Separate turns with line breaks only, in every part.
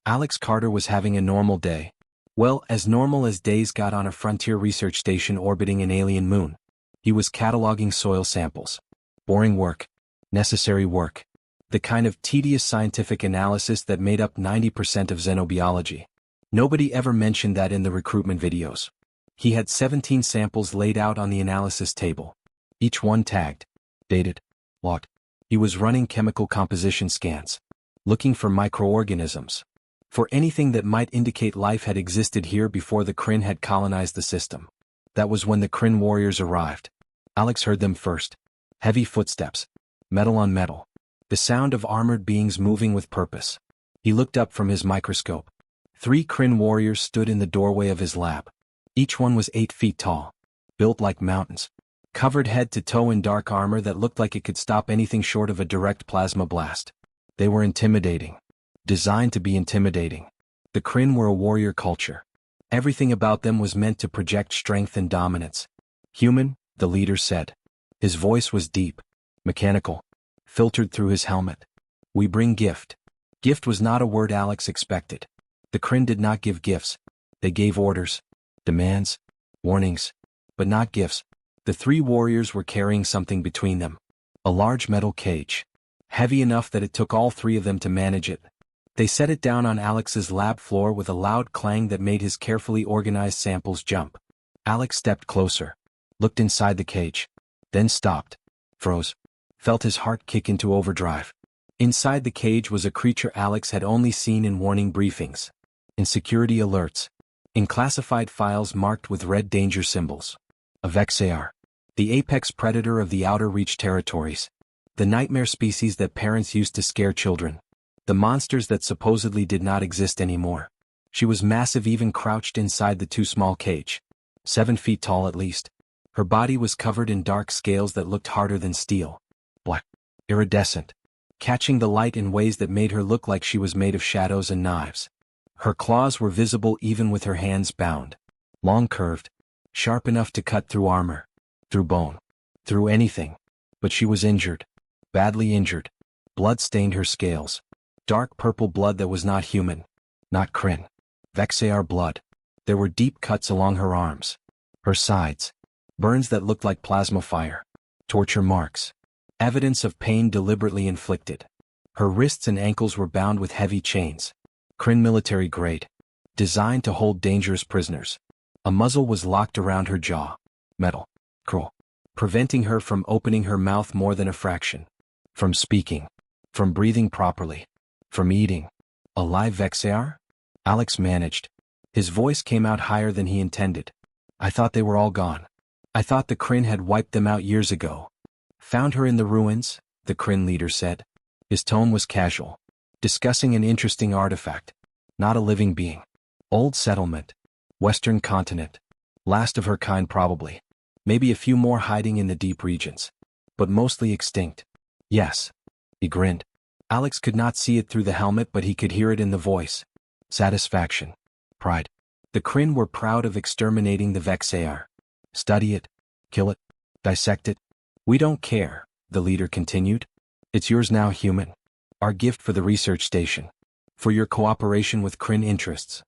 Alex Carter was having a normal day. Well, as normal as days got on a frontier research station orbiting an alien moon. He was cataloging soil samples. Boring work. Necessary work. The kind of tedious scientific analysis that made up 90% of xenobiology. Nobody ever mentioned that in the recruitment videos. He had 17 samples laid out on the analysis table. Each one tagged. Dated. Logged. He was running chemical composition scans. Looking for microorganisms. For anything that might indicate life had existed here before the Kryn had colonized the system. That was when the Kryn warriors arrived. Alex heard them first. Heavy footsteps. Metal on metal. The sound of armored beings moving with purpose. He looked up from his microscope. 3 Kryn warriors stood in the doorway of his lab. Each one was 8 feet tall. Built like mountains. Covered head to toe in dark armor that looked like it could stop anything short of a direct plasma blast. They were intimidating. Designed to be intimidating. The Kryn were a warrior culture. Everything about them was meant to project strength and dominance. Human, the leader said. His voice was deep. Mechanical. Filtered through his helmet. We bring gift. Gift was not a word Alex expected. The Kryn did not give gifts. They gave orders. Demands. Warnings. But not gifts. The 3 warriors were carrying something between them. A large metal cage. Heavy enough that it took all 3 of them to manage it. They set it down on Alex's lab floor with a loud clang that made his carefully organized samples jump. Alex stepped closer. Looked inside the cage. Then stopped. Froze. Felt his heart kick into overdrive. Inside the cage was a creature Alex had only seen in warning briefings. In security alerts. In classified files marked with red danger symbols. A Vexar. The apex predator of the outer reach territories. The nightmare species that parents used to scare children. The monsters that supposedly did not exist anymore. She was massive even crouched inside the too small cage. 7 feet tall at least. Her body was covered in dark scales that looked harder than steel. Black. Iridescent. Catching the light in ways that made her look like she was made of shadows and knives. Her claws were visible even with her hands bound. Long curved. Sharp enough to cut through armor. Through bone. Through anything. But she was injured. Badly injured. Blood stained her scales. Dark purple blood that was not human. Not Kryn. Vexar blood. There were deep cuts along her arms. Her sides. Burns that looked like plasma fire. Torture marks. Evidence of pain deliberately inflicted. Her wrists and ankles were bound with heavy chains. Kryn military grade. Designed to hold dangerous prisoners. A muzzle was locked around her jaw. Metal. Cruel. Preventing her from opening her mouth more than a fraction. From speaking. From breathing properly. From eating. A live Vexar? Alex managed. His voice came out higher than he intended. I thought they were all gone. I thought the Kryn had wiped them out years ago. Found her in the ruins, the Kryn leader said. His tone was casual. Discussing an interesting artifact. Not a living being. Old settlement. Western continent. Last of her kind probably. Maybe a few more hiding in the deep regions. But mostly extinct. Yes. He grinned. Alex could not see it through the helmet, but he could hear it in the voice. Satisfaction. Pride. The Kryn were proud of exterminating the Vexar. Study it. Kill it. Dissect it. We don't care, the leader continued. It's yours now, human. Our gift for the research station. For your cooperation with Kryn interests.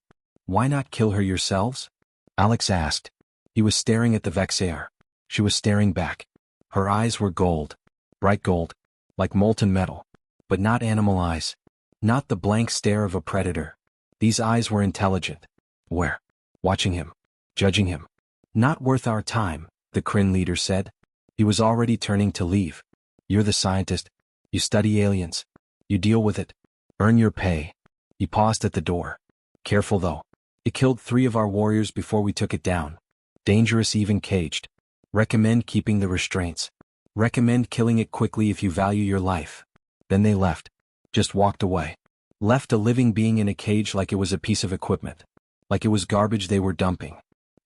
Why not kill her yourselves? Alex asked. He was staring at the Vexar. She was staring back. Her eyes were gold. Bright gold. Like molten metal. But not animal eyes. Not the blank stare of a predator. These eyes were intelligent. Aware. Watching him. Judging him. Not worth our time, the Kryn leader said. He was already turning to leave. You're the scientist. You study aliens. You deal with it. Earn your pay. He paused at the door. Careful though. It killed 3 of our warriors before we took it down. Dangerous even caged. Recommend keeping the restraints. Recommend killing it quickly if you value your life. Then they left. Just walked away. Left a living being in a cage like it was a piece of equipment. Like it was garbage they were dumping.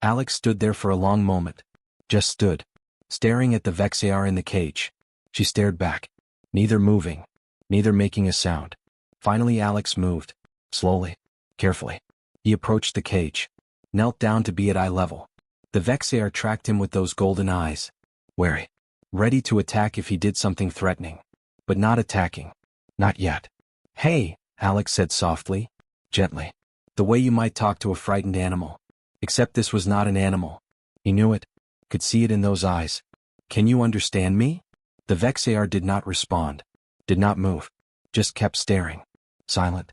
Alex stood there for a long moment. Just stood. Staring at the Vexar in the cage. She stared back. Neither moving. Neither making a sound. Finally Alex moved. Slowly. Carefully. He approached the cage. Knelt down to be at eye level. The Vexar tracked him with those golden eyes. Wary. Ready to attack if he did something threatening. But not attacking. Not yet. Hey, Alex said softly. gently. The way you might talk to a frightened animal. Except this was not an animal. He knew it. Could see it in those eyes. Can you understand me? The Vexar did not respond. Did not move. Just kept staring. Silent.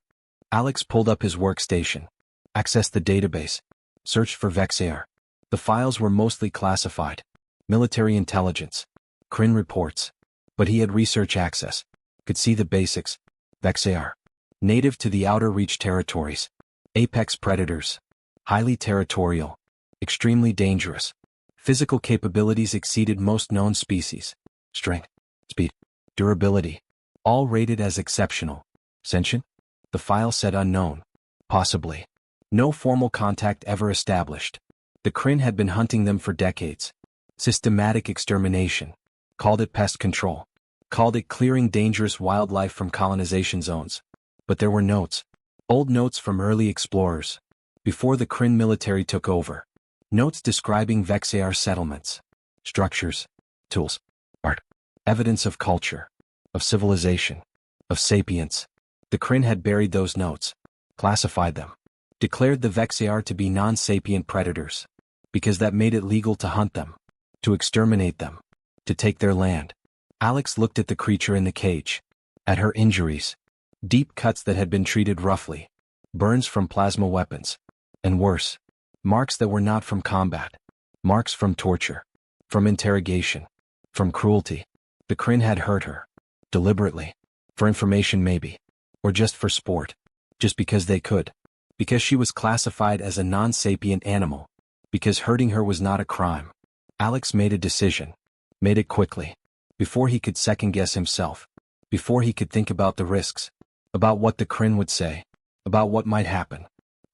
Alex pulled up his workstation. Accessed the database. Searched for Vexar. The files were mostly classified. Military intelligence. Kryn reports. But he had research access. Could see the basics. Vexar. Native to the Outer Reach territories. Apex predators. Highly territorial. Extremely dangerous. Physical capabilities exceeded most known species. Strength. Speed. Durability. All rated as exceptional. Sentient? The file said unknown. Possibly. No formal contact ever established. The Kryn had been hunting them for decades. Systematic extermination. Called it pest control. Called it clearing dangerous wildlife from colonization zones. But there were notes. Old notes from early explorers. Before the Kryn military took over. Notes describing Vexar settlements. Structures. Tools. Art. Evidence of culture. Of civilization. Of sapience. The Kryn had buried those notes. Classified them. Declared the Vexar to be non-sapient predators. Because that made it legal to hunt them. To exterminate them. To take their land. Alex looked at the creature in the cage. At her injuries. Deep cuts that had been treated roughly. Burns from plasma weapons. And worse. Marks that were not from combat. Marks from torture. From interrogation. From cruelty. The Kryn had hurt her. Deliberately. For information maybe. Or just for sport. Just because they could. Because she was classified as a non-sapient animal. Because hurting her was not a crime. Alex made a decision. Made it quickly. Before he could second-guess himself. Before he could think about the risks. About what the Kryn would say. About what might happen.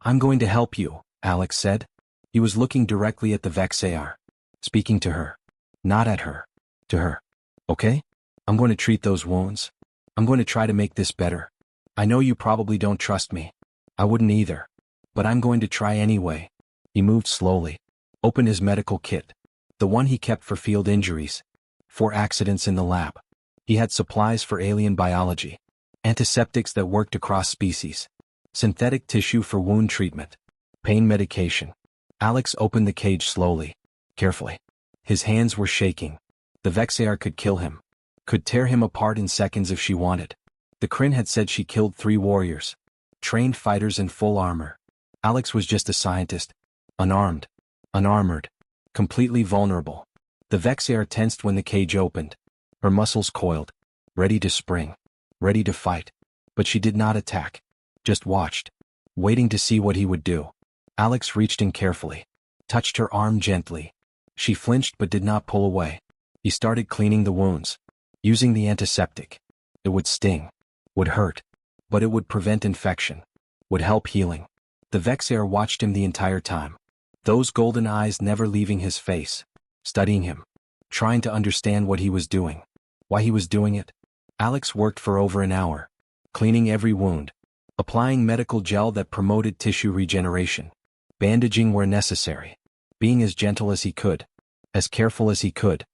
I'm going to help you, Alex said. He was looking directly at the Vexar. Speaking to her. Not at her. To her. Okay? I'm going to treat those wounds. I'm going to try to make this better. I know you probably don't trust me. I wouldn't either. But I'm going to try anyway. He moved slowly. Opened his medical kit. The one he kept for field injuries. For accidents in the lab. He had supplies for alien biology. Antiseptics that worked across species. Synthetic tissue for wound treatment. Pain medication. Alex opened the cage slowly. Carefully. His hands were shaking. The Vexar could kill him. Could tear him apart in seconds if she wanted. The Kryn had said she killed 3 warriors. Trained fighters in full armor. Alex was just a scientist. Unarmed. Unarmored. Completely vulnerable. The Vexar tensed when the cage opened. Her muscles coiled. Ready to spring. Ready to fight. But she did not attack. Just watched. Waiting to see what he would do. Alex reached in carefully. Touched her arm gently. She flinched but did not pull away. He started cleaning the wounds. Using the antiseptic. It would sting. Would hurt. But it would prevent infection. Would help healing. The Vexar watched him the entire time. Those golden eyes never leaving his face. Studying him. Trying to understand what he was doing. Why he was doing it. Alex worked for over an hour. Cleaning every wound. Applying medical gel that promoted tissue regeneration. Bandaging where necessary. Being as gentle as he could. As careful as he could.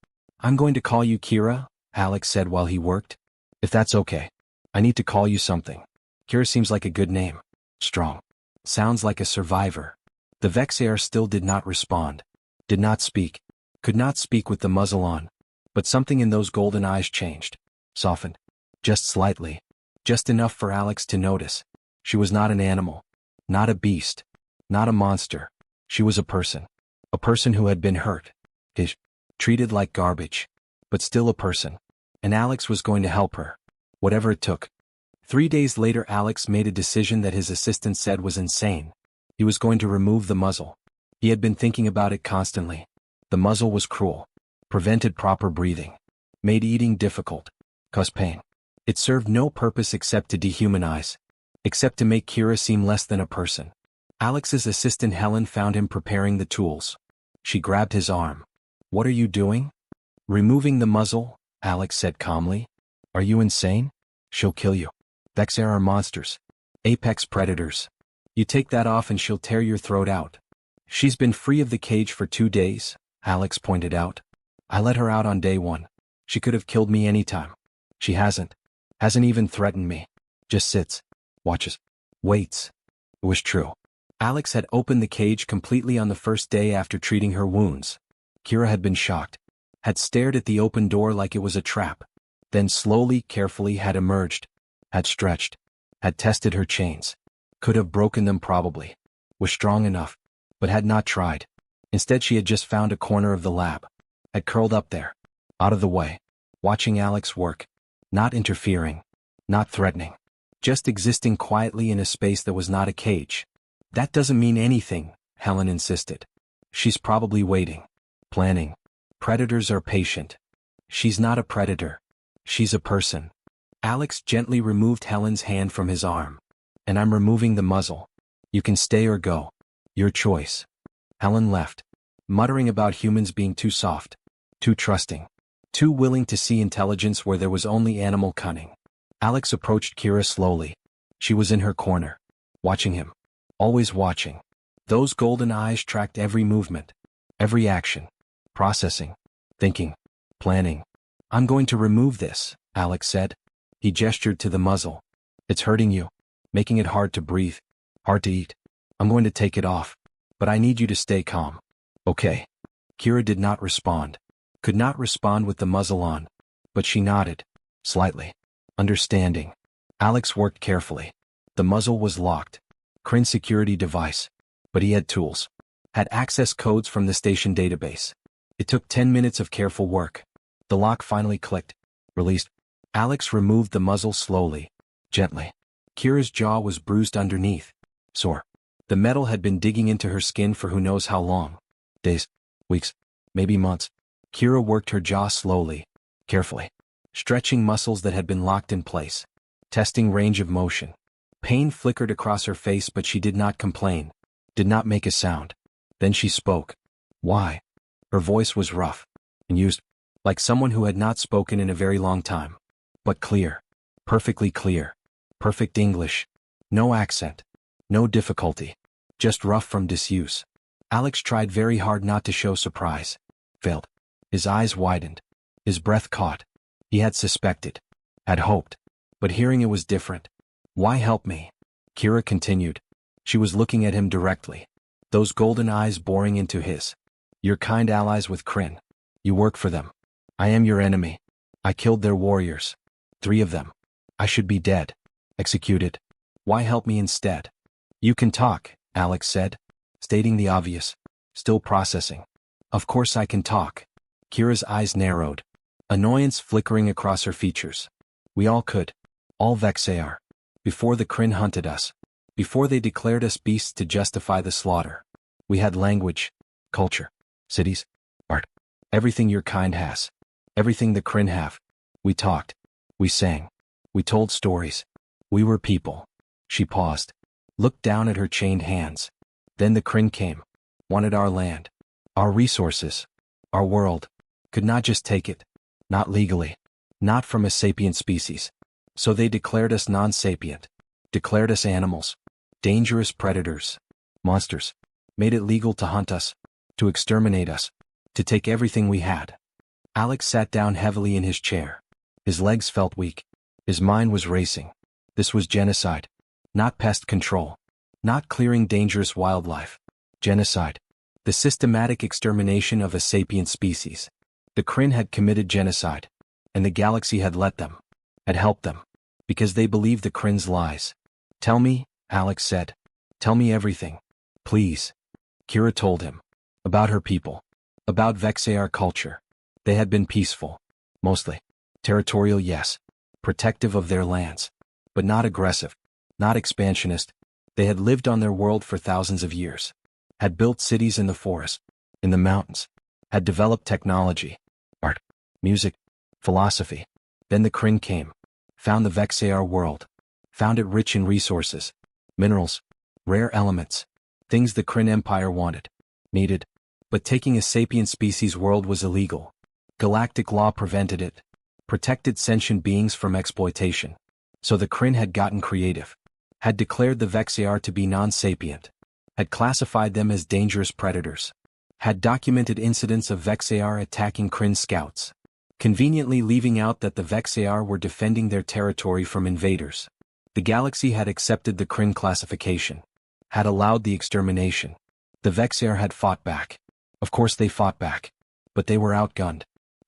I'm going to call you Kira, Alex said while he worked. If that's okay. I need to call you something. Kira seems like a good name. Strong. Sounds like a survivor. The Vexar still did not respond. Did not speak. Could not speak with the muzzle on. But something in those golden eyes changed. Softened. Just slightly. Just enough for Alex to notice. She was not an animal. Not a beast. Not a monster. She was a person. A person who had been hurt. Treated like garbage. But still a person. And Alex was going to help her. Whatever it took. 3 days later Alex made a decision that his assistant said was insane. He was going to remove the muzzle. He had been thinking about it constantly. The muzzle was cruel. Prevented proper breathing. Made eating difficult. Caused pain. It served no purpose except to dehumanize. Except to make Kira seem less than a person. Alex's assistant Helen found him preparing the tools. She grabbed his arm. What are you doing? Removing the muzzle, Alex said calmly. Are you insane? She'll kill you. Vexar are monsters. Apex predators. You take that off and she'll tear your throat out. She's been free of the cage for 2 days, Alex pointed out. I let her out on day 1. She could have killed me anytime. She hasn't. Hasn't even threatened me. Just sits. Watches. Waits. It was true. Alex had opened the cage completely on the first day after treating her wounds. Kira had been shocked, had stared at the open door like it was a trap, then slowly, carefully had emerged, had stretched, had tested her chains. Could have broken them probably. Was strong enough, but had not tried. Instead she had just found a corner of the lab, had curled up there, out of the way, watching Alex work, not interfering, not threatening, just existing quietly in a space that was not a cage. That doesn't mean anything, Helen insisted. She's probably waiting, planning. Predators are patient. She's not a predator. She's a person. Alex gently removed Helen's hand from his arm. And I'm removing the muzzle. You can stay or go. Your choice. Helen left, muttering about humans being too soft, too trusting, too willing to see intelligence where there was only animal cunning. Alex approached Kira slowly. She was in her corner, watching him. Always watching. Those golden eyes tracked every movement, every action, processing, thinking, planning. I'm going to remove this, Alex said. He gestured to the muzzle. It's hurting you, making it hard to breathe, hard to eat. I'm going to take it off, but I need you to stay calm. Okay. Kira did not respond, could not respond with the muzzle on, but she nodded, slightly, understanding. Alex worked carefully. The muzzle was locked. Kryn security device. But he had tools. Had access codes from the station database. It took 10 minutes of careful work. The lock finally clicked. Released. Alex removed the muzzle slowly, gently. Kira's jaw was bruised underneath. Sore. The metal had been digging into her skin for who knows how long. Days. Weeks. Maybe months. Kira worked her jaw slowly, carefully. Stretching muscles that had been locked in place. Testing range of motion. Pain flickered across her face but she did not complain, did not make a sound. Then she spoke. Why? Her voice was rough, and used, like someone who had not spoken in a very long time. But clear. Perfectly clear. Perfect English. No accent. No difficulty. Just rough from disuse. Alex tried very hard not to show surprise. Failed. His eyes widened. His breath caught. He had suspected. Had hoped. But hearing it was different. Why help me? Kira continued. She was looking at him directly. Those golden eyes boring into his. You're kind allies with Kryn. You work for them. I am your enemy. I killed their warriors. 3 of them. I should be dead. Executed. Why help me instead? You can talk, Alex said, stating the obvious. Still processing. Of course I can talk. Kira's eyes narrowed. Annoyance flickering across her features. We all could. All Vexayar. Before the Kryn hunted us. Before they declared us beasts to justify the slaughter. We had language, culture, cities, art. Everything your kind has. Everything the Kryn have. We talked. We sang. We told stories. We were people. She paused. Looked down at her chained hands. Then the Kryn came. Wanted our land. Our resources. Our world. Could not just take it. Not legally. Not from a sapient species. So they declared us non-sapient. Declared us animals. Dangerous predators. Monsters. Made it legal to hunt us. To exterminate us. To take everything we had. Alex sat down heavily in his chair. His legs felt weak. His mind was racing. This was genocide. Not pest control. Not clearing dangerous wildlife. Genocide. The systematic extermination of a sapient species. The Kryn had committed genocide. And the galaxy had let them. Had helped them. Because they believed the Kryn's lies. Tell me, Alex said. Tell me everything. Please. Kira told him. About her people. About Vexayar culture. They had been peaceful. Mostly. Territorial, yes. Protective of their lands. But not aggressive. Not expansionist. They had lived on their world for thousands of years. Had built cities in the forest. In the mountains. Had developed technology. Art. Music. Philosophy. Then the Kryn came. Found the Vexayar world. Found it rich in resources. Minerals. Rare elements. Things the Kryn Empire wanted. Needed. But taking a sapient species world was illegal. Galactic law prevented it. Protected sentient beings from exploitation. So the Kryn had gotten creative. Had declared the Vexayar to be non-sapient. Had classified them as dangerous predators. Had documented incidents of Vexayar attacking Kryn scouts. Conveniently leaving out that the Vexayar were defending their territory from invaders. The galaxy had accepted the Kryn classification. had allowed the extermination. The Vexair had fought back. Of course they fought back. But they were outgunned,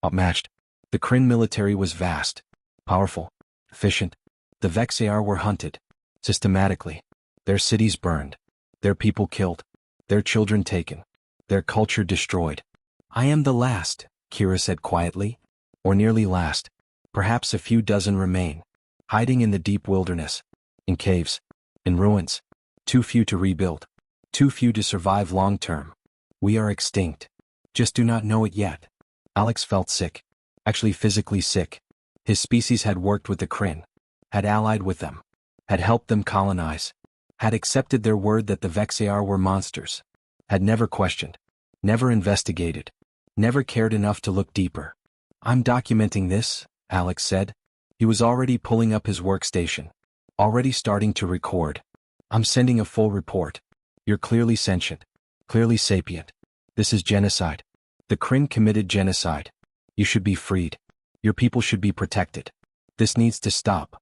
outmatched. The Kryn military was vast, powerful, efficient. The Vexair were hunted, systematically. Their cities burned. Their people killed. Their children taken. Their culture destroyed. I am the last, Kira said quietly. Or nearly last. Perhaps a few dozen remain. Hiding in the deep wilderness. In caves. In ruins. Too few to rebuild. Too few to survive long term. We are extinct. Just do not know it yet. Alex felt sick. Actually physically sick. His species had worked with the Kryn. Had allied with them. Had helped them colonize. Had accepted their word that the Vexair were monsters. Had never questioned. Never investigated. Never cared enough to look deeper. I'm documenting this, Alex said. He was already pulling up his workstation. Already starting to record. I'm sending a full report. You're clearly sentient. Clearly sapient. This is genocide. The Kryn committed genocide. You should be freed. Your people should be protected. This needs to stop.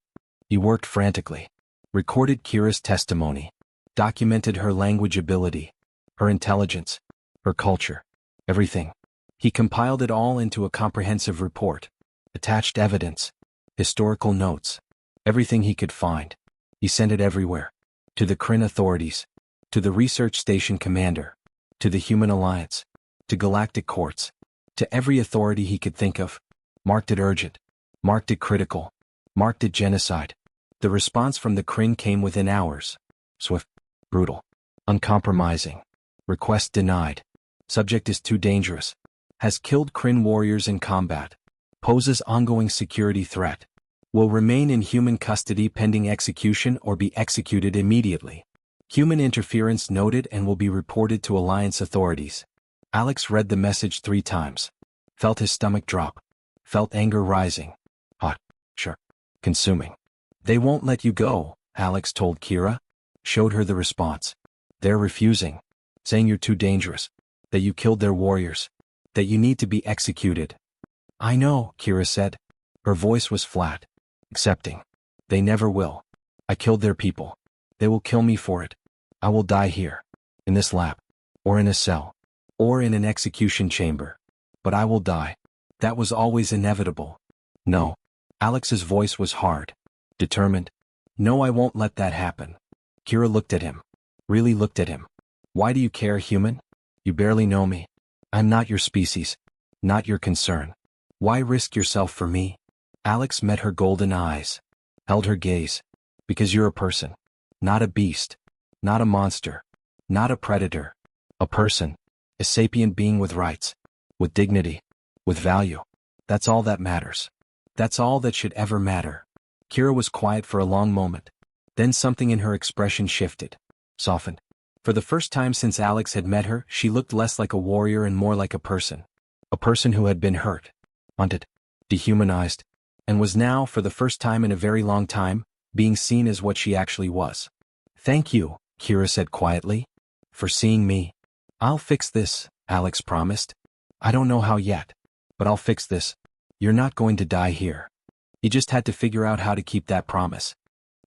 He worked frantically. Recorded Kira's testimony. Documented her language ability. Her intelligence. Her culture. Everything. He compiled it all into a comprehensive report. Attached evidence. Historical notes. Everything he could find. He sent it everywhere. To the Kryn authorities. To the research station commander. To the Human Alliance. To galactic courts. To every authority he could think of. Marked it urgent. Marked it critical. Marked it genocide. The response from the Kryn came within hours. Swift. Brutal. Uncompromising. Request denied. Subject is too dangerous. Has killed Kryn warriors in combat. Poses ongoing security threat. Will remain in human custody pending execution or be executed immediately. Human interference noted and will be reported to Alliance authorities. Alex read the message 3 times. Felt his stomach drop. Felt anger rising. Hot. Sure. Consuming. They won't let you go, Alex told Kira. Showed her the response. They're refusing. Saying you're too dangerous. That you killed their warriors. That you need to be executed. I know, Kira said. Her voice was flat. Accepting. They never will. I killed their people. They will kill me for it. I will die here. In this lab. Or in a cell. Or in an execution chamber. But I will die. That was always inevitable. No. Alex's voice was hard. Determined. No, I won't let that happen. Kira looked at him. Really looked at him. Why do you care, human? You barely know me. I'm not your species. Not your concern. Why risk yourself for me? Alex met her golden eyes. Held her gaze. Because you're a person. Not a beast. Not a monster. Not a predator. A person. A sapient being with rights. With dignity. With value. That's all that matters. That's all that should ever matter. Kira was quiet for a long moment. Then something in her expression shifted. Softened. For the first time since Alex had met her, she looked less like a warrior and more like a person. A person who had been hurt. Hunted. Dehumanized. And was now, for the first time in a very long time, being seen as what she actually was. Thank you, Kira said quietly. For seeing me. I'll fix this, Alex promised. I don't know how yet. But I'll fix this. You're not going to die here. He just had to figure out how to keep that promise.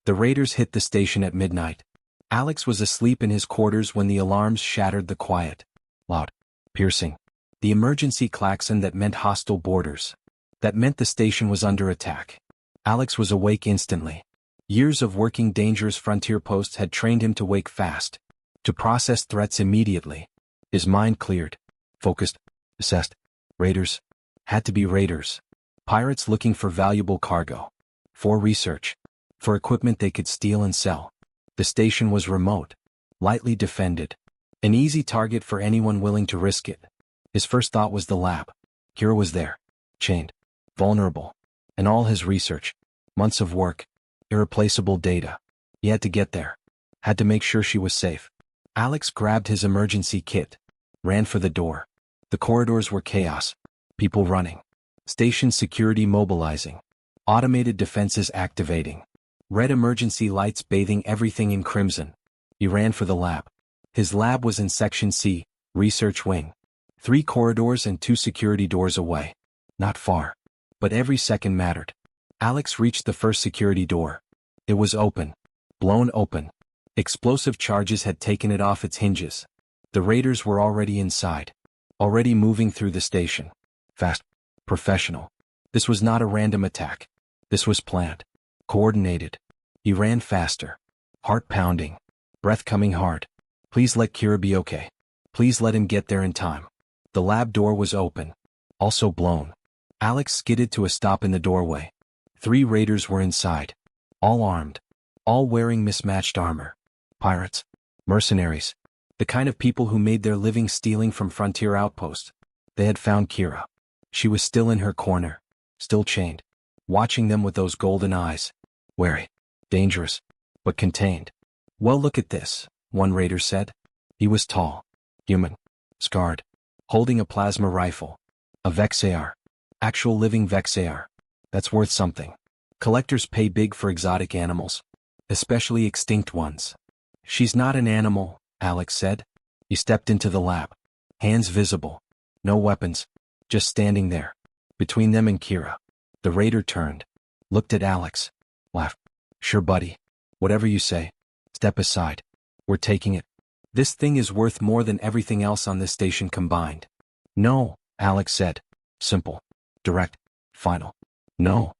The raiders hit the station at midnight. Alex was asleep in his quarters when the alarms shattered the quiet. Loud. Piercing. The emergency klaxon that meant hostile borders. That meant the station was under attack. Alex was awake instantly. Years of working dangerous frontier posts had trained him to wake fast. To process threats immediately. His mind cleared. Focused. Assessed. Raiders. Had to be raiders. Pirates looking for valuable cargo. For research. For equipment they could steal and sell. The station was remote. Lightly defended. An easy target for anyone willing to risk it. His first thought was the lab. Kira was there. Chained. Vulnerable. And all his research. Months of work. Irreplaceable data. He had to get there. Had to make sure she was safe. Alex grabbed his emergency kit. Ran for the door. The corridors were chaos. People running. Station security mobilizing. Automated defenses activating. Red emergency lights bathing everything in crimson. He ran for the lab. His lab was in Section C, Research Wing. 3 corridors and 2 security doors away. Not far. But every second mattered. Alex reached the first security door. It was open. Blown open. Explosive charges had taken it off its hinges. The raiders were already inside. Already moving through the station. Fast. Professional. This was not a random attack. This was planned. Coordinated. He ran faster. Heart pounding. Breath coming hard. Please let Kira be okay. Please let him get there in time. The lab door was open. Also blown. Alex skidded to a stop in the doorway. 3 raiders were inside. All armed. All wearing mismatched armor. Pirates. Mercenaries. The kind of people who made their living stealing from frontier outposts. They had found Kira. She was still in her corner. Still chained. Watching them with those golden eyes. Wary. Dangerous. But contained. Well, look at this, one raider said. He was tall. Human. Scarred. Holding a plasma rifle. A Vexar. Actual living Vexar. That's worth something. Collectors pay big for exotic animals. Especially extinct ones. She's not an animal, Alex said. He stepped into the lab. Hands visible. No weapons. Just standing there. Between them and Kira. The raider turned. Looked at Alex. Laughed. Sure, buddy. Whatever you say. Step aside. We're taking it. This thing is worth more than everything else on this station combined. No, Alex said. Simple. Direct. Final. No.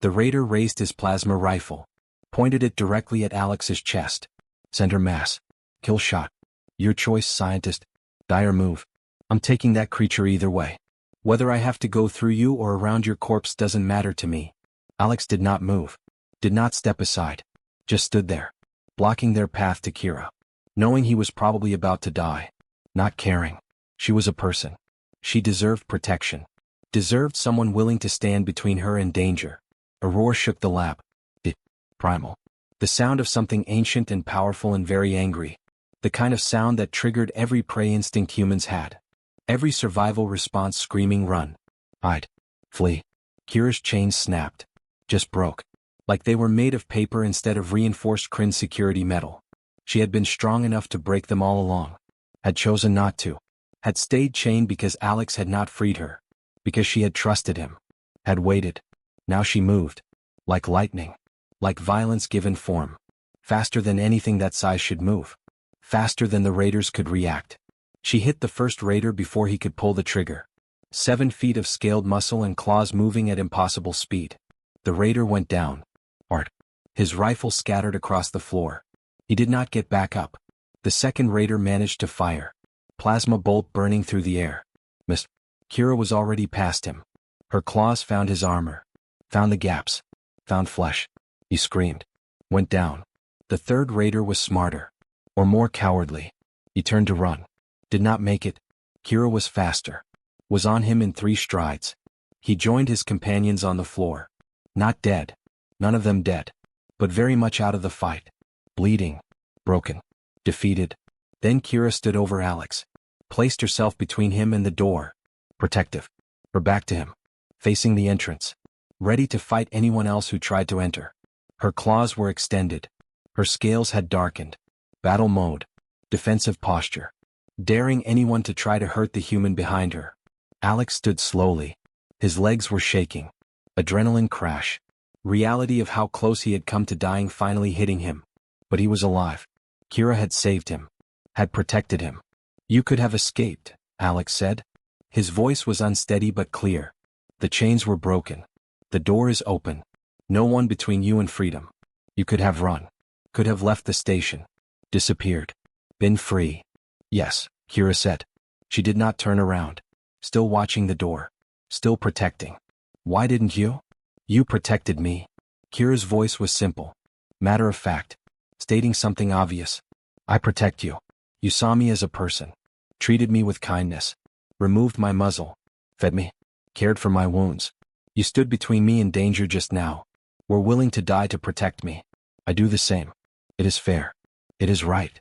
The raider raised his plasma rifle. Pointed it directly at Alex's chest. Center mass. Kill shot. Your choice, scientist. Dire move. I'm taking that creature either way. Whether I have to go through you or around your corpse doesn't matter to me. Alex did not move. Did not step aside. Just stood there. Blocking their path to Kira. Knowing he was probably about to die. Not caring. She was a person. She deserved protection. Deserved someone willing to stand between her and danger. A roar shook the lab. Primal. The sound of something ancient and powerful and very angry. The kind of sound that triggered every prey instinct humans had. Every survival response screaming run. Hide. Flee. Kira's chains snapped. Just broke. Like they were made of paper instead of reinforced Kryn security metal. She had been strong enough to break them all along. Had chosen not to. Had stayed chained because Alex had not freed her. Because she had trusted him. Had waited. Now she moved. Like lightning. Like violence given form. Faster than anything that size should move. Faster than the raiders could react. She hit the first raider before he could pull the trigger. 7 feet of scaled muscle and claws moving at impossible speed. The raider went down. Art. His rifle scattered across the floor. He did not get back up. The second raider managed to fire. Plasma bolt burning through the air. Missed. Kira was already past him. Her claws found his armor. Found the gaps. Found flesh. He screamed. Went down. The third raider was smarter. Or more cowardly. He turned to run. Did not make it. Kira was faster. Was on him in 3 strides. He joined his companions on the floor. Not dead. None of them dead. But very much out of the fight. Bleeding. Broken. Defeated. Then Kira stood over Alex. Placed herself between him and the door. Protective. Her back to him. Facing the entrance. Ready to fight anyone else who tried to enter. Her claws were extended. Her scales had darkened. Battle mode. Defensive posture. Daring anyone to try to hurt the human behind her. Alex stood slowly. His legs were shaking. Adrenaline crash. Reality of how close he had come to dying finally hitting him. But he was alive. Kira had saved him. Had protected him. You could have escaped, Alex said. His voice was unsteady but clear. The chains were broken. The door is open. No one between you and freedom. You could have run. Could have left the station. Disappeared. Been free. Yes, Kira said. She did not turn around. Still watching the door. Still protecting. Why didn't you? You protected me. Kira's voice was simple. Matter of fact. Stating something obvious. I protect you. You saw me as a person. Treated me with kindness. Removed my muzzle. Fed me. Cared for my wounds. You stood between me and danger just now. Were willing to die to protect me. I do the same. It is fair. It is right.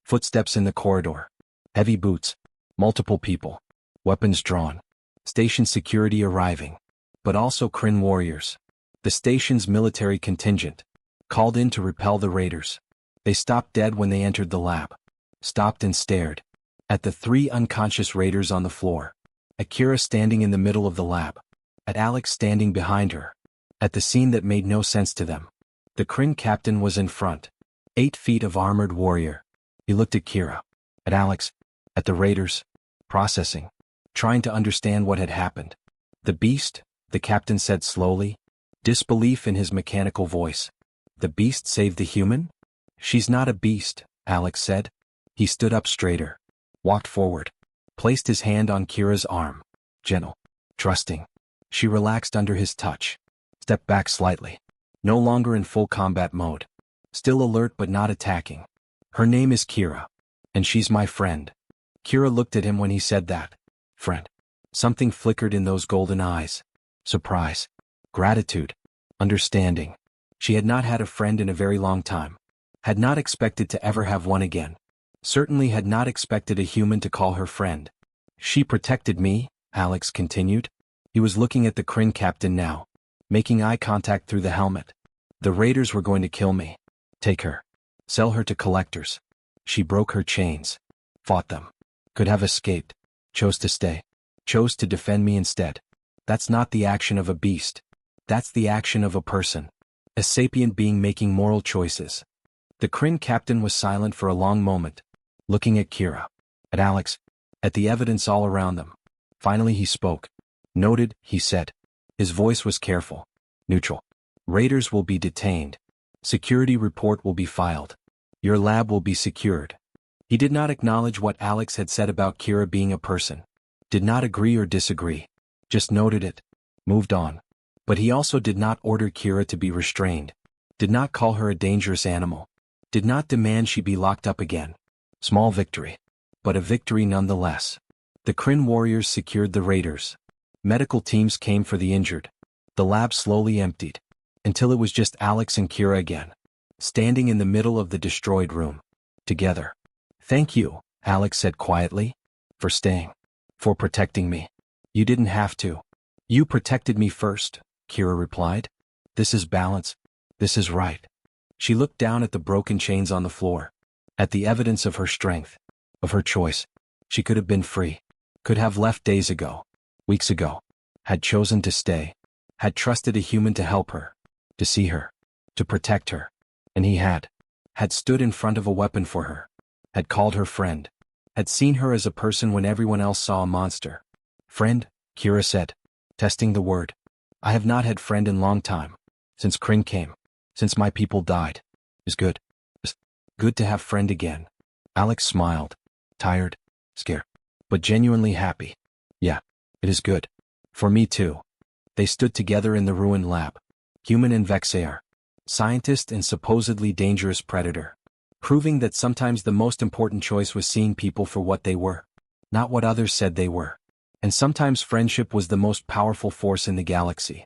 Footsteps in the corridor. Heavy boots. Multiple people. Weapons drawn. Station security arriving. But also Kryn warriors. The station's military contingent. Called in to repel the raiders. They stopped dead when they entered the lab. Stopped and stared. At the 3 unconscious raiders on the floor. At Kira standing in the middle of the lab. At Alex standing behind her. At the scene that made no sense to them. The Kryn captain was in front. 8 feet of armored warrior. He looked at Kira, at Alex, at the raiders, processing, trying to understand what had happened. The beast, the captain said slowly, disbelief in his mechanical voice. The beast saved the human? She's not a beast, Alex said. He stood up straighter, walked forward, placed his hand on Kira's arm, gentle, trusting. She relaxed under his touch, stepped back slightly, no longer in full combat mode, still alert but not attacking. Her name is Kira, and she's my friend. Kira looked at him when he said that. Friend. Something flickered in those golden eyes. Surprise, gratitude, understanding. She had not had a friend in a very long time. Had not expected to ever have one again. Certainly had not expected a human to call her friend. She protected me, Alex continued. He was looking at the Kryn captain now, making eye contact through the helmet. The raiders were going to kill me. Take her. Sell her to collectors. She broke her chains. Fought them. Could have escaped. Chose to stay. Chose to defend me instead. That's not the action of a beast. That's the action of a person. A sapient being making moral choices. The Kryn captain was silent for a long moment, looking at Kira, at Alex, at the evidence all around them. Finally he spoke. Noted, he said. His voice was careful, neutral. Raiders will be detained. Security report will be filed. Your lab will be secured. He did not acknowledge what Alex had said about Kira being a person. Did not agree or disagree. Just noted it. Moved on. But he also did not order Kira to be restrained. Did not call her a dangerous animal. Did not demand she be locked up again. Small victory. But a victory nonetheless. The Kryn warriors secured the raiders. Medical teams came for the injured. The lab slowly emptied. Until it was just Alex and Kira again. Standing in the middle of the destroyed room. Together. Thank you, Alex said quietly. For staying. For protecting me. You didn't have to. You protected me first, Kira replied. This is balance. This is right. She looked down at the broken chains on the floor. At the evidence of her strength. Of her choice. She could have been free. Could have left days ago. Weeks ago. Had chosen to stay. Had trusted a human to help her. To see her. To protect her. And he had. Had stood in front of a weapon for her. Had called her friend. Had seen her as a person when everyone else saw a monster. Friend, Kira said. Testing the word. I have not had friend in long time. Since Kryn came. Since my people died. Is good. Is good to have friend again. Alex smiled. Tired. Scared. But genuinely happy. Yeah. It is good. For me too. They stood together in the ruined lab. Human and Vexair. Scientist and supposedly dangerous predator. Proving that sometimes the most important choice was seeing people for what they were. Not what others said they were. And sometimes friendship was the most powerful force in the galaxy.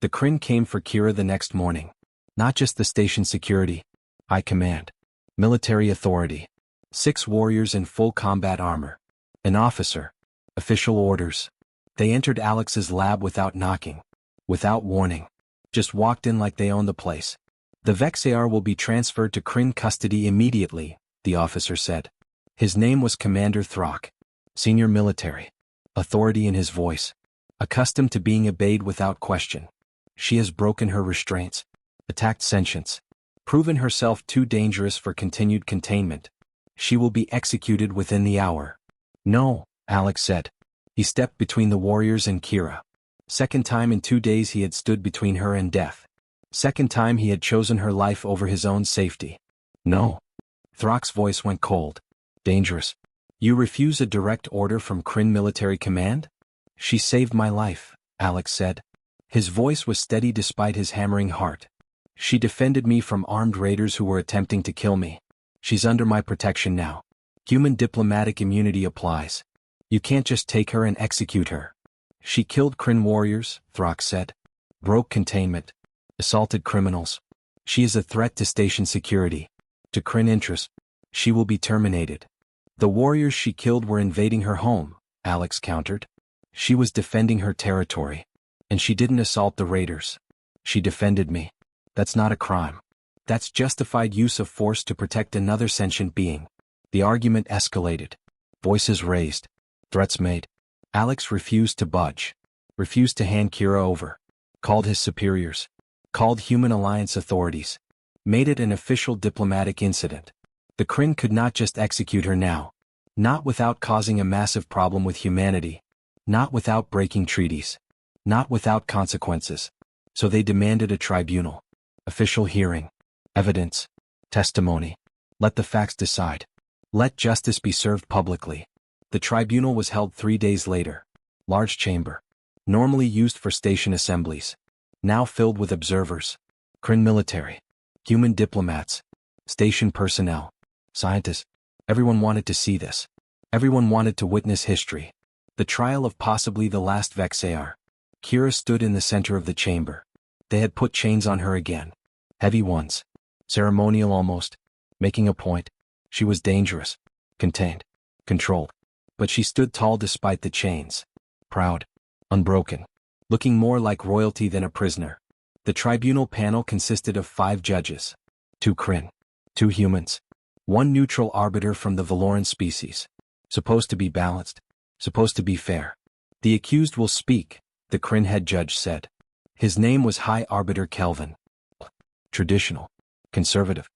The Kryn came for Kira the next morning. Not just the station security. High command. Military authority. 6 warriors in full combat armor. An officer. Official orders. They entered Alex's lab without knocking. Without warning. Just walked in like they owned the place. The Vexair will be transferred to Kryn custody immediately, the officer said. His name was Commander Throck. Senior military. Authority in his voice. Accustomed to being obeyed without question. She has broken her restraints. Attacked sentience. Proven herself too dangerous for continued containment. She will be executed within the hour. No, Alex said. He stepped between the warriors and Kira. Second time in 2 days he had stood between her and death. Second time he had chosen her life over his own safety. No. Throck's voice went cold. Dangerous. You refuse a direct order from Kryn military command? She saved my life, Alex said. His voice was steady despite his hammering heart. She defended me from armed raiders who were attempting to kill me. She's under my protection now. Human diplomatic immunity applies. You can't just take her and execute her. She killed Kryn warriors, Throck said. Broke containment. Assaulted criminals. She is a threat to station security. To Kryn interests. She will be terminated. The warriors she killed were invading her home, Alex countered. She was defending her territory. And she didn't assault the raiders. She defended me. That's not a crime. That's justified use of force to protect another sentient being. The argument escalated. Voices raised. Threats made. Alex refused to budge. Refused to hand Kira over. Called his superiors. Called Human Alliance authorities. made it an official diplomatic incident. The Kryn could not just execute her now. Not without causing a massive problem with humanity. Not without breaking treaties. Not without consequences. So they demanded a tribunal. Official hearing. Evidence. Testimony. Let the facts decide. Let justice be served publicly. The tribunal was held 3 days later. Large chamber. Normally used for station assemblies. Now filled with observers. Kryn military. Human diplomats. Station personnel. Scientists. Everyone wanted to see this. Everyone wanted to witness history. The trial of possibly the last Vexayar. Kira stood in the center of the chamber. They had put chains on her again. Heavy ones. Ceremonial almost. Making a point. She was dangerous. Contained. Controlled. But she stood tall despite the chains. Proud. Unbroken. Looking more like royalty than a prisoner. The tribunal panel consisted of 5 judges. 2 Kryn. 2 humans. 1 neutral arbiter from the Valoran species. Supposed to be balanced. Supposed to be fair. The accused will speak, the Kryn head judge said. His name was High Arbiter Kelvin. Traditional. Conservative.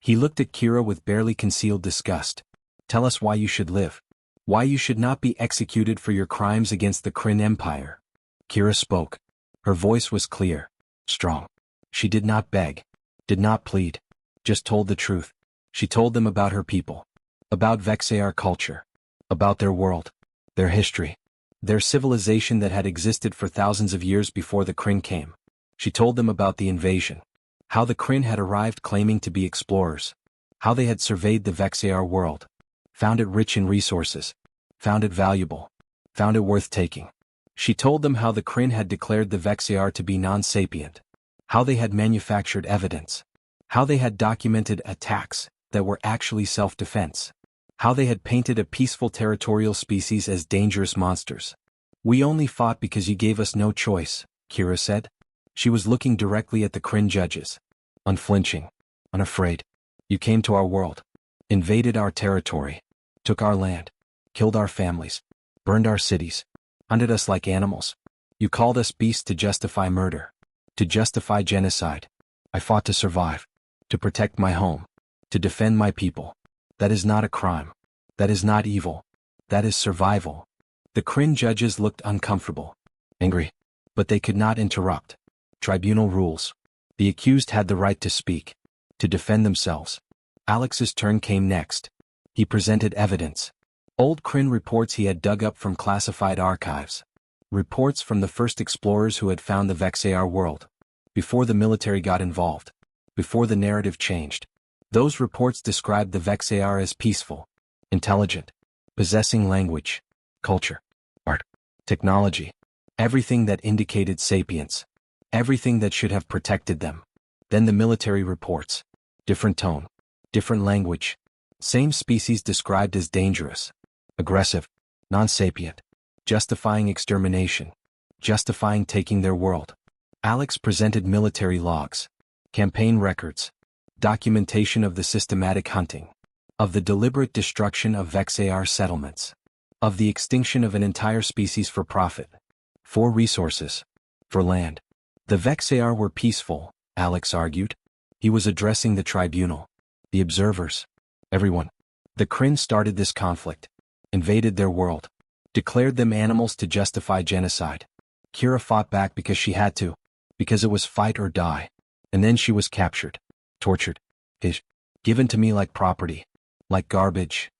He looked at Kira with barely concealed disgust. Tell us why you should live. Why you should not be executed for your crimes against the Kryn Empire. Kira spoke. Her voice was clear. Strong. She did not beg. Did not plead. Just told the truth. She told them about her people. About Vexayar culture. About their world. Their history. Their civilization that had existed for thousands of years before the Kryn came. She told them about the invasion. How the Kryn had arrived claiming to be explorers. How they had surveyed the Vexayar world. Found it rich in resources. Found it valuable. Found it worth taking. She told them how the Kryn had declared the Vexayar to be non-sapient. How they had manufactured evidence. How they had documented attacks that were actually self-defense. How they had painted a peaceful territorial species as dangerous monsters. We only fought because you gave us no choice, Kira said. She was looking directly at the Kryn judges. Unflinching. Unafraid. You came to our world. Invaded our territory. Took our land. Killed our families. Burned our cities. Hunted us like animals. You called us beasts to justify murder. To justify genocide. I fought to survive. To protect my home. To defend my people. That is not a crime. That is not evil. That is survival. The Kryn judges looked uncomfortable. Angry. But they could not interrupt. Tribunal rules. The accused had the right to speak. To defend themselves. Alex's turn came next. He presented evidence. Old Kryn reports he had dug up from classified archives. Reports from the first explorers who had found the Vexayar world. Before the military got involved. Before the narrative changed. Those reports described the Vexayar as peaceful. Intelligent. Possessing language. Culture. Art. Technology. Everything that indicated sapience. Everything that should have protected them. Then the military reports. Different tone. Different language. Same species described as dangerous. Aggressive. Non-sapient. Justifying extermination. Justifying taking their world. Alex presented military logs. Campaign records. Documentation of the systematic hunting. Of the deliberate destruction of Vexayar settlements. Of the extinction of an entire species for profit. For resources. For land. The Vexayar were peaceful, Alex argued. He was addressing the tribunal. The observers. Everyone. The Kryn started this conflict. Invaded their world. Declared them animals to justify genocide. Kira fought back because she had to. Because it was fight or die. And then she was captured. Tortured. Given to me like property. Like garbage.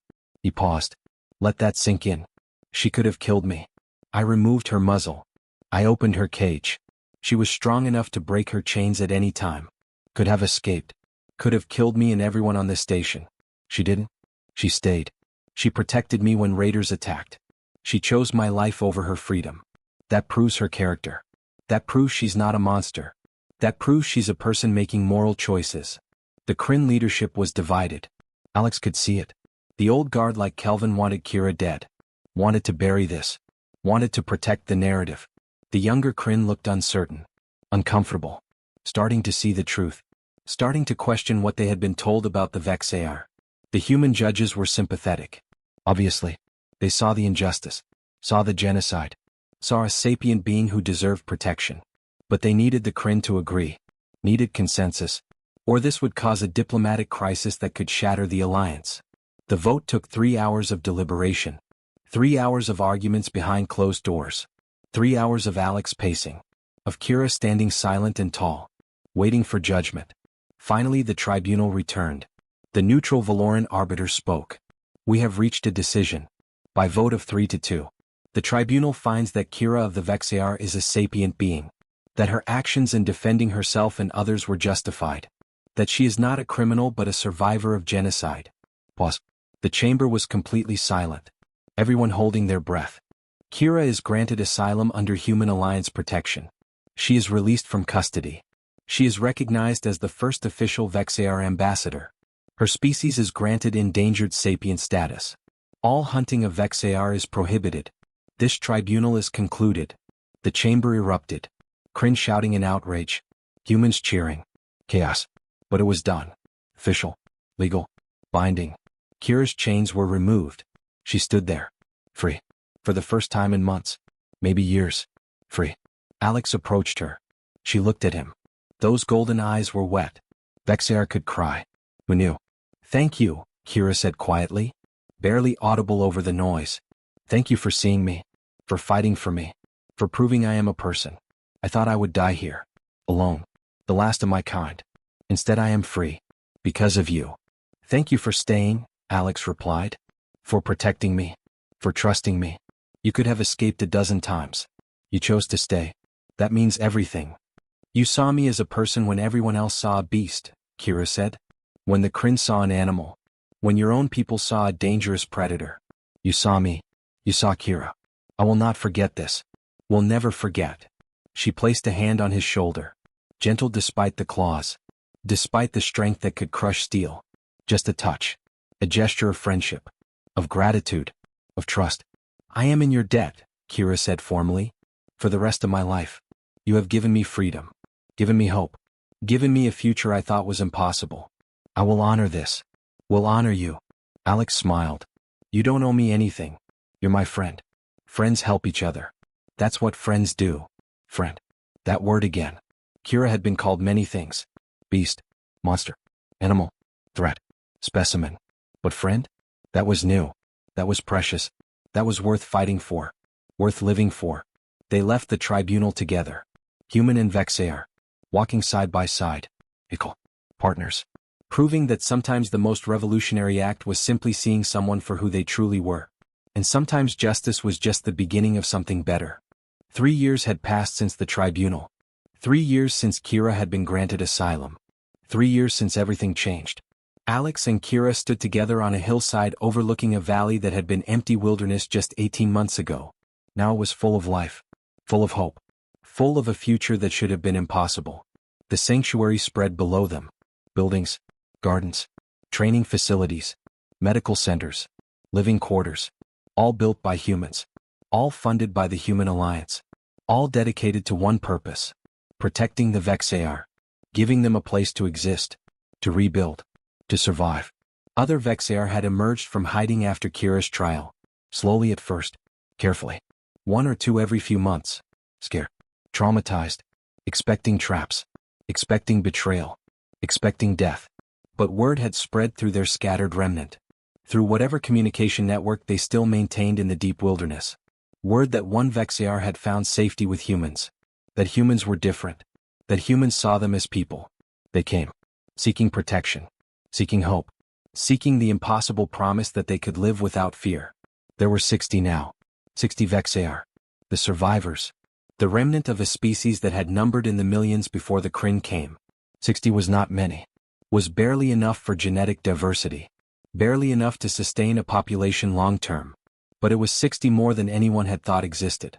He paused. Let that sink in. She could have killed me. I removed her muzzle. I opened her cage. She was strong enough to break her chains at any time. Could have escaped. Could have killed me and everyone on this station. She didn't. She stayed. She protected me when raiders attacked. She chose my life over her freedom. That proves her character. That proves she's not a monster. That proves she's a person making moral choices. The Kryn leadership was divided. Alex could see it. The old guard like Kelvin wanted Kira dead. Wanted to bury this. Wanted to protect the narrative. The younger Kryn looked uncertain. Uncomfortable. Starting to see the truth. Starting to question what they had been told about the Vexayar. The human judges were sympathetic. Obviously. They saw the injustice. Saw the genocide. Saw a sapient being who deserved protection. But they needed the Kryn to agree. Needed consensus. Or this would cause a diplomatic crisis that could shatter the alliance. The vote took 3 hours of deliberation. 3 hours of arguments behind closed doors. 3 hours of Alex pacing. Of Kira standing silent and tall, waiting for judgment. Finally the tribunal returned. The neutral Valoran arbiter spoke. We have reached a decision. By vote of 3-2. The tribunal finds that Kira of the Vexayar is a sapient being. That her actions in defending herself and others were justified. That she is not a criminal but a survivor of genocide. Pause. The chamber was completely silent. Everyone holding their breath. Kira is granted asylum under Human Alliance protection. She is released from custody. She is recognized as the first official Vexayar ambassador. Her species is granted endangered sapient status. All hunting of Vexayar is prohibited. This tribunal is concluded. The chamber erupted. Kryn shouting in outrage. Humans cheering. Chaos. But it was done. Official. Legal. Binding. Kira's chains were removed. She stood there. Free. For the first time in months. Maybe years. Free. Alex approached her. She looked at him. Those golden eyes were wet. Vexayar could cry. Who knew? Thank you, Kira said quietly, barely audible over the noise. Thank you for seeing me. For fighting for me. For proving I am a person. I thought I would die here. Alone. The last of my kind. Instead I am free. Because of you. Thank you for staying, Alex replied. For protecting me. For trusting me. You could have escaped a dozen times. You chose to stay. That means everything. You saw me as a person when everyone else saw a beast, Kira said. When the Kryn saw an animal. When your own people saw a dangerous predator. You saw me. You saw Kira. I will not forget this. Will never forget. She placed a hand on his shoulder. Gentle despite the claws. Despite the strength that could crush steel. Just a touch. A gesture of friendship. Of gratitude. Of trust. I am in your debt, Kira said formally. For the rest of my life. You have given me freedom. Given me hope. Given me a future I thought was impossible. I will honor this. Will honor you. Alex smiled. You don't owe me anything. You're my friend. Friends help each other. That's what friends do. Friend. That word again. Kira had been called many things. Beast. Monster. Animal. Threat. Specimen. But friend? That was new. That was precious. That was worth fighting for. Worth living for. They left the tribunal together. Human and Vexayar. Walking side by side. Equal. Partners. Proving that sometimes the most revolutionary act was simply seeing someone for who they truly were. And sometimes justice was just the beginning of something better. 3 years had passed since the tribunal. 3 years since Kira had been granted asylum. 3 years since everything changed. Alex and Kira stood together on a hillside overlooking a valley that had been empty wilderness just 18 months ago. Now it was full of life. Full of hope. Full of a future that should have been impossible. The sanctuary spread below them. Buildings. Gardens. Training facilities. Medical centers. Living quarters. All built by humans. All funded by the Human Alliance. All dedicated to one purpose. Protecting the Vexayar. Giving them a place to exist. To rebuild. To survive. Other Vexayar had emerged from hiding after Kira's trial. Slowly at first. Carefully. 1 or 2 every few months. Scared. Traumatized. Expecting traps. Expecting betrayal. Expecting death. But word had spread through their scattered remnant. Through whatever communication network they still maintained in the deep wilderness. Word that one Vexayar had found safety with humans. That humans were different. That humans saw them as people. They came. Seeking protection. Seeking hope. Seeking the impossible promise that they could live without fear. There were 60 now. 60 Vexayar. The survivors. The remnant of a species that had numbered in the millions before the Kryn came. 60 was not many. Was barely enough for genetic diversity. Barely enough to sustain a population long-term. But it was 60 more than anyone had thought existed.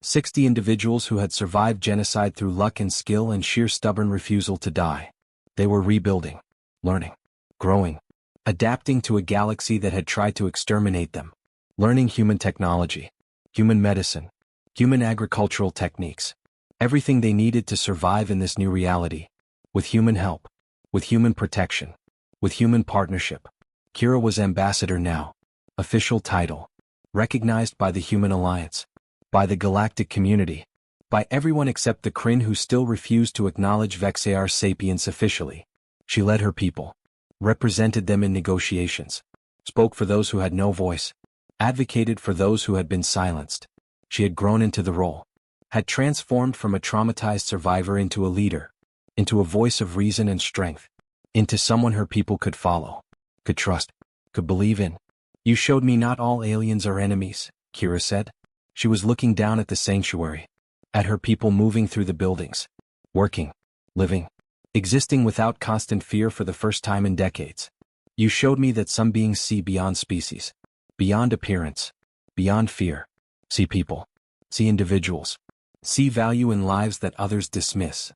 60 individuals who had survived genocide through luck and skill and sheer stubborn refusal to die. They were rebuilding. Learning. Growing. Adapting to a galaxy that had tried to exterminate them. Learning human technology. Human medicine. Human agricultural techniques. Everything they needed to survive in this new reality. With human help. With human protection. With human partnership. Kira was ambassador now. Official title. Recognized by the Human Alliance. By the galactic community. By everyone except the Kryn who still refused to acknowledge Vexayar sapience officially. She led her people, represented them in negotiations, spoke for those who had no voice, advocated for those who had been silenced. She had grown into the role, had transformed from a traumatized survivor into a leader, into a voice of reason and strength, into someone her people could follow, could trust, could believe in. You showed me not all aliens are enemies, Kira said. She was looking down at the sanctuary, at her people moving through the buildings, working, living, existing without constant fear for the first time in decades. You showed me that some beings see beyond species, beyond appearance, beyond fear, see people, see individuals, see value in lives that others dismiss.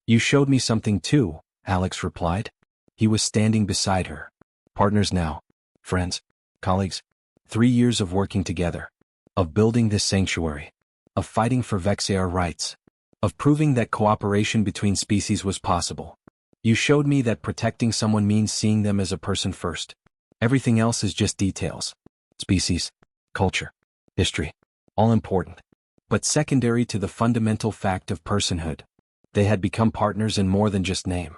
You showed me something too, Alex replied. He was standing beside her. Partners now, friends, colleagues, 3 years of working together, of building this sanctuary, of fighting for Vexar rights, of proving that cooperation between species was possible. You showed me that protecting someone means seeing them as a person first. Everything else is just details. Species, culture, history, all important, but secondary to the fundamental fact of personhood. They had become partners in more than just name.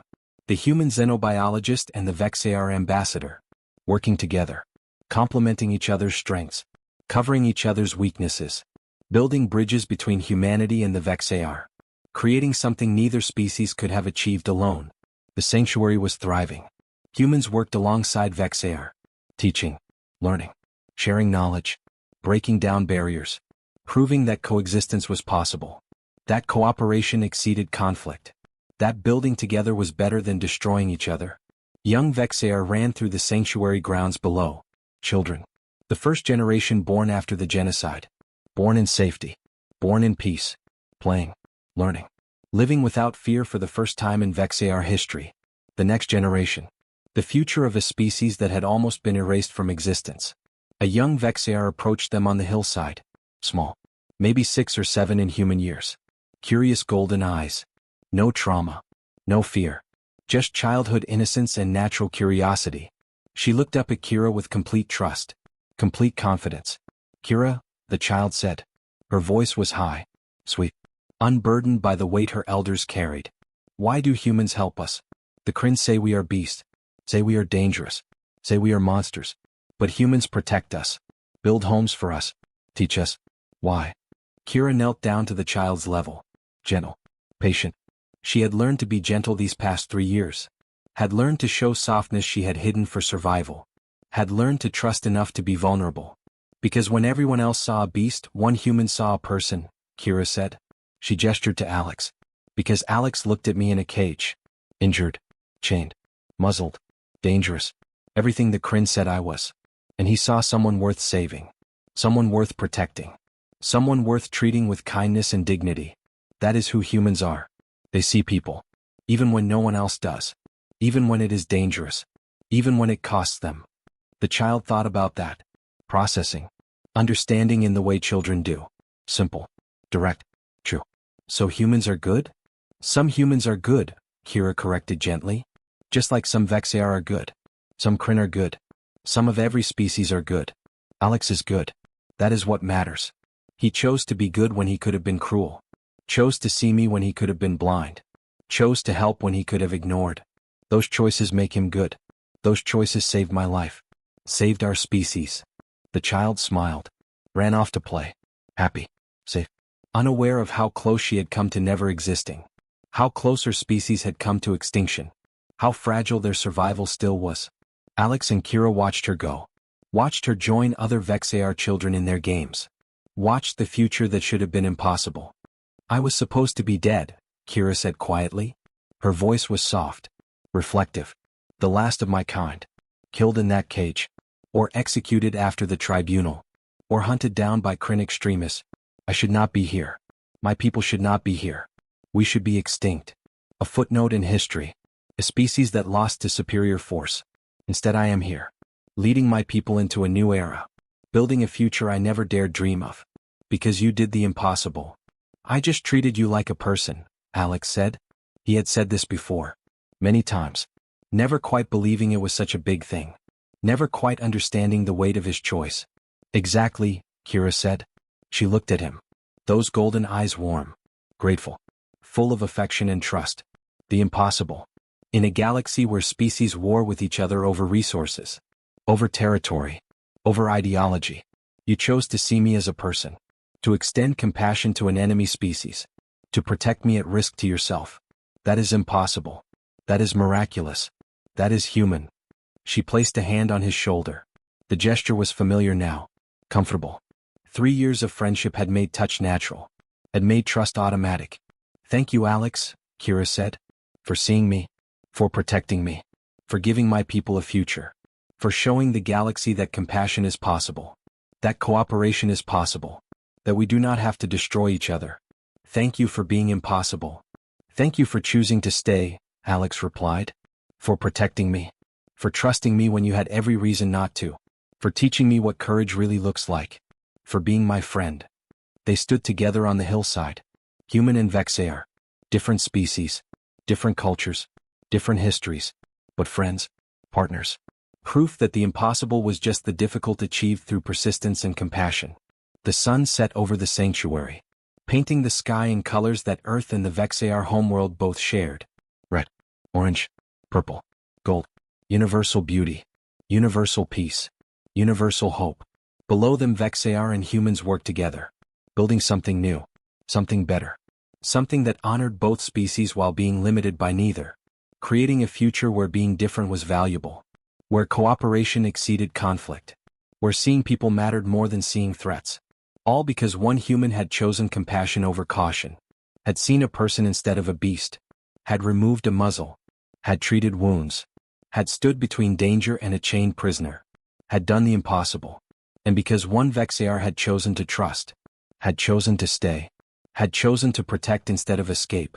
The human xenobiologist and the Vexar ambassador, working together, complementing each other's strengths, covering each other's weaknesses, building bridges between humanity and the Vexar, creating something neither species could have achieved alone. The sanctuary was thriving. Humans worked alongside Vexar, teaching, learning, sharing knowledge, breaking down barriers, proving that coexistence was possible, that cooperation exceeded conflict, that building together was better than destroying each other. Young Vexar ran through the sanctuary grounds below. Children, the first generation born after the genocide, born in safety, born in peace, playing, learning, living without fear for the first time in Vexar history. The next generation, the future of a species that had almost been erased from existence. A young Vexar approached them on the hillside, small, maybe 6 or 7 in human years. Curious golden eyes. No trauma, no fear, just childhood innocence and natural curiosity. She looked up at Kira with complete trust, complete confidence. Kira, the child said. Her voice was high, sweet, unburdened by the weight her elders carried. Why do humans help us? The Kryn say we are beasts, say we are dangerous, say we are monsters. But humans protect us, build homes for us, teach us. Why? Kira knelt down to the child's level, gentle, patient. She had learned to be gentle these past 3 years, had learned to show softness she had hidden for survival, had learned to trust enough to be vulnerable. Because when everyone else saw a beast, one human saw a person, Kira said. She gestured to Alex. Because Alex looked at me in a cage. Injured, chained, muzzled, dangerous, everything the Kryn said I was. And he saw someone worth saving, someone worth protecting, someone worth treating with kindness and dignity. That is who humans are. They see people, even when no one else does, even when it is dangerous, even when it costs them. The child thought about that, processing, understanding in the way children do. Simple, direct, true. So humans are good? Some humans are good, Kira corrected gently. Just like some Vexar are good. Some Kryn are good. Some of every species are good. Alex is good. That is what matters. He chose to be good when he could have been cruel. Chose to see me when he could have been blind. Chose to help when he could have ignored. Those choices make him good. Those choices saved my life. Saved our species. The child smiled. Ran off to play. Happy. Safe. Unaware of how close she had come to never existing. How close her species had come to extinction. How fragile their survival still was. Alex and Kira watched her go. Watched her join other Vexar children in their games. Watched the future that should have been impossible. I was supposed to be dead, Kira said quietly. Her voice was soft, reflective. The last of my kind. Killed in that cage. Or executed after the tribunal. Or hunted down by Kryn extremists. I should not be here. My people should not be here. We should be extinct. A footnote in history. A species that lost to superior force. Instead I am here. Leading my people into a new era. Building a future I never dared dream of. Because you did the impossible. I just treated you like a person, Alex said. He had said this before. Many times. Never quite believing it was such a big thing. Never quite understanding the weight of his choice. Exactly, Kira said. She looked at him. Those golden eyes warm. Grateful. Full of affection and trust. The impossible. In a galaxy where species war with each other over resources, over territory, over ideology, you chose to see me as a person, to extend compassion to an enemy species, to protect me at risk to yourself. That is impossible. That is miraculous. That is human. She placed a hand on his shoulder. The gesture was familiar now, comfortable. 3 years of friendship had made touch natural, had made trust automatic. Thank you, Alex, Kira said, for seeing me, for protecting me, for giving my people a future, for showing the galaxy that compassion is possible, that cooperation is possible, that we do not have to destroy each other. Thank you for being impossible. Thank you for choosing to stay, Alex replied, for protecting me, for trusting me when you had every reason not to, for teaching me what courage really looks like, for being my friend. They stood together on the hillside, human and Vexair, different species, different cultures, different histories, but friends, partners. Proof that the impossible was just the difficult achieved through persistence and compassion. The sun set over the sanctuary, painting the sky in colors that Earth and the Vexair homeworld both shared. Red, orange, purple, gold. Universal beauty, universal peace, universal hope. Below them Vexair and humans worked together, building something new, something better, something that honored both species while being limited by neither, creating a future where being different was valuable, where cooperation exceeded conflict, where seeing people mattered more than seeing threats. All because one human had chosen compassion over caution, had seen a person instead of a beast, had removed a muzzle, had treated wounds, had stood between danger and a chained prisoner, had done the impossible. And because one Vexair had chosen to trust, had chosen to stay, had chosen to protect instead of escape,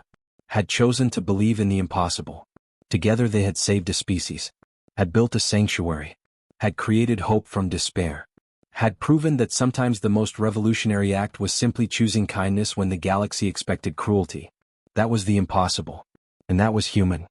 had chosen to believe in the impossible. Together they had saved a species, had built a sanctuary, had created hope from despair, had proven that sometimes the most revolutionary act was simply choosing kindness when the galaxy expected cruelty. That was the impossible. And that was human.